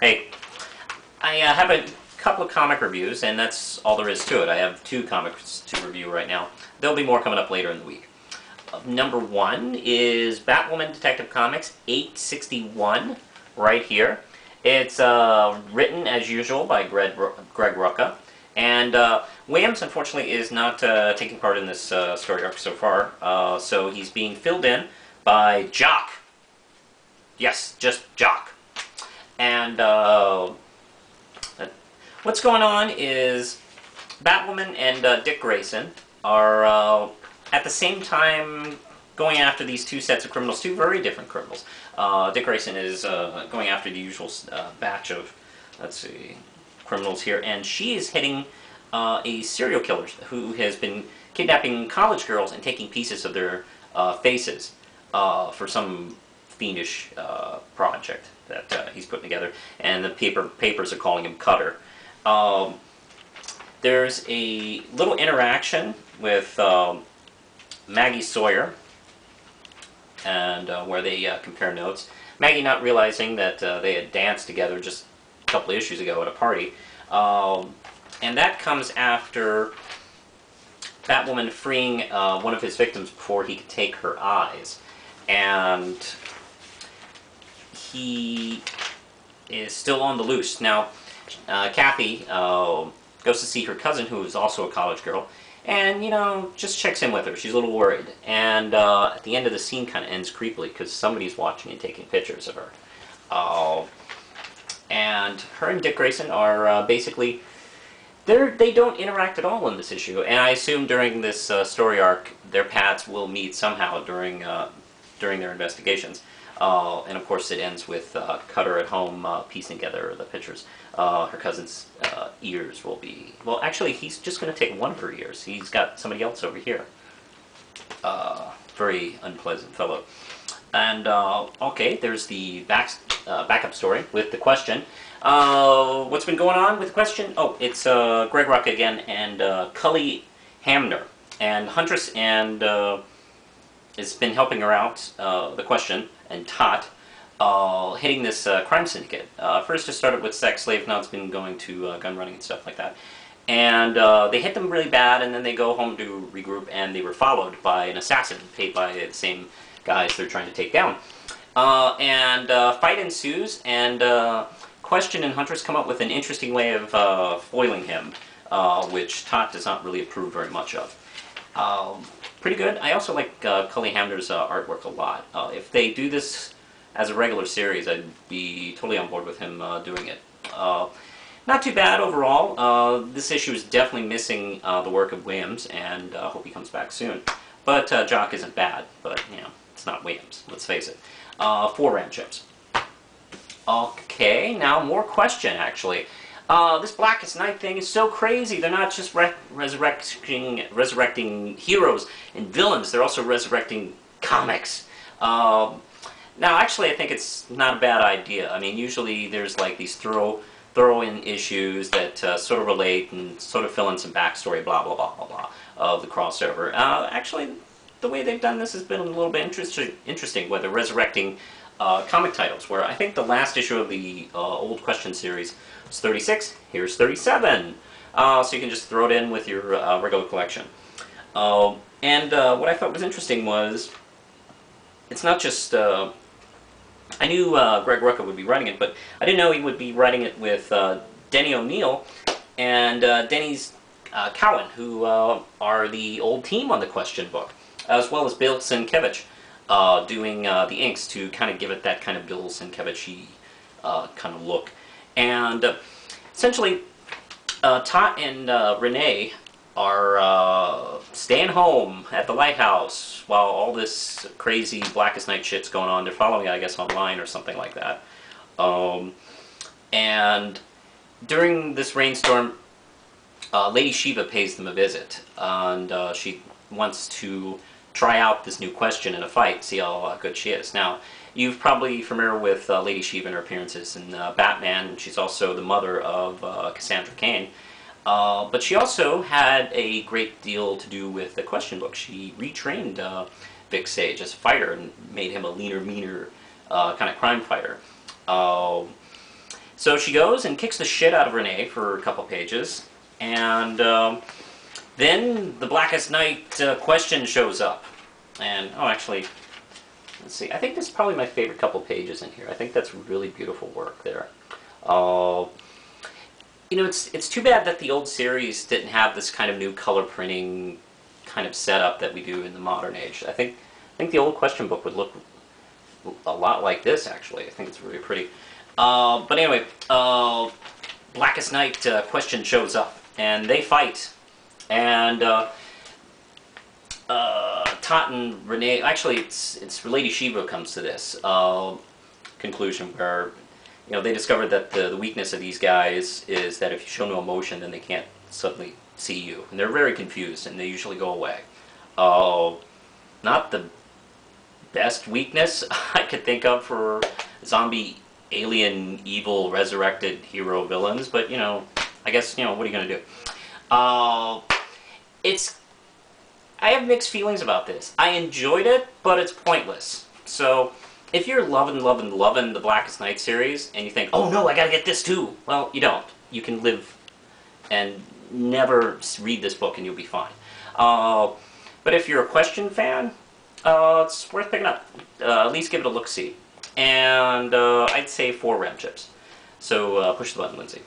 Hey, I have a couple of comic reviews, and that's all there is to it. I have 2 comics to review right now. There'll be more coming up later in the week. Number 1 is Batwoman Detective Comics 861, right here. It's written, as usual, by Greg Rucka. And Williams, unfortunately, is not taking part in this story arc so far, so he's being filled in by Jock. Yes, just Jock. And what's going on is Batwoman and Dick Grayson are at the same time going after these 2 sets of criminals, 2 very different criminals. Dick Grayson is going after the usual batch of, let's see, criminals here, and she is hitting a serial killer who has been kidnapping college girls and taking pieces of their faces for some fiendish project that he's putting together, and the papers are calling him Cutter. There's a little interaction with Maggie Sawyer, and where they compare notes. Maggie not realizing that they had danced together just a couple of issues ago at a party, and that comes after Batwoman freeing one of his victims before he could take her eyes, and he is still on the loose. Now, Kathy goes to see her cousin, who is also a college girl, and, you know, just checks in with her. She's a little worried. And at the end of the scene kind of ends creepily because somebody's watching and taking pictures of her. And her and Dick Grayson are basically, they don't interact at all in this issue. And I assume during this story arc, their paths will meet somehow during their investigations. And of course it ends with Cutter at home piecing together the pictures. Her cousin's ears will be... Well, actually, he's just going to take one of her ears. He's got somebody else over here. Very unpleasant fellow. And, okay, there's the backup story with the question. What's been going on with the question? Oh, it's Greg Rucka again and Cully Hamner. And Huntress and... has been helping her out, the question, and Tot, hitting this crime syndicate. First it started with sex slave, now it's been going to gun running and stuff like that. And they hit them really bad, and then they go home to regroup, and they were followed by an assassin, paid by the same guys they're trying to take down. Fight ensues, and Question and Huntress come up with an interesting way of foiling him, which Tot does not really approve very much of. Pretty good. I also like Cully Hamner's artwork a lot. If they do this as a regular series, I'd be totally on board with him doing it. Not too bad overall. This issue is definitely missing the work of Williams, and I hope he comes back soon. But Jock isn't bad, but, you know, it's not Williams, let's face it. 4 round chips. Okay, now more Question, actually. This Blackest Night thing is so crazy. They're not just resurrecting heroes and villains, they're also resurrecting comics. Now, actually, I think it's not a bad idea. I mean, usually there's like these throw-in issues that sort of relate and sort of fill in some backstory, blah, blah, blah, blah, blah, of the crossover. Actually, the way they've done this has been a little bit interesting, where they're resurrecting comic titles, where I think the last issue of the old Question series was 36, here's 37. So you can just throw it in with your regular collection. What I thought was interesting was, it's not just, I knew Greg Rucka would be writing it, but I didn't know he would be writing it with Denny O'Neil and Denny's Cowan, who are the old team on the Question book, as well as Bill Sienkiewicz. Doing the inks to kind of give it that kind of Bill Sienkiewicz-y kind of look. And essentially, Tot and Renee are staying home at the lighthouse while all this crazy Blackest Night shit's going on. They're following it, I guess, online or something like that. And during this rainstorm, Lady Shiva pays them a visit, and she wants to try out this new Question in a fight, see how good she is. Now, you're probably familiar with Lady Shiva and her appearances in Batman, and she's also the mother of Cassandra Cain. But she also had a great deal to do with the Question book. She retrained Vic Sage as a fighter and made him a leaner, meaner kind of crime fighter. So she goes and kicks the shit out of Renee for a couple pages, and then the Blackest Night question shows up. And, oh, actually, let's see. I think this is probably my favorite couple pages in here. I think that's really beautiful work there. You know, it's too bad that the old series didn't have this kind of new color printing kind of setup that we do in the modern age. I think the old question book would look a lot like this, actually. I think it's really pretty. But anyway, Blackest Night question shows up, and they fight. And Tot and Renee, actually, it's Lady Shiva comes to this conclusion where, you know, they discovered that the weakness of these guys is that if you show no emotion, then they can't suddenly see you. And they're very confused, and they usually go away. Not the best weakness I could think of for zombie, alien, evil, resurrected hero villains, but, you know, I guess, you know, what are you going to do? I have mixed feelings about this. I enjoyed it, but it's pointless. So, if you're loving the Blackest Night series, and you think, oh no, I gotta get this too, well, you don't. You can live and never read this book and you'll be fine. But if you're a question fan, it's worth picking up. At least give it a look-see. And I'd say 4 RAM chips. So push the button, Lindsay.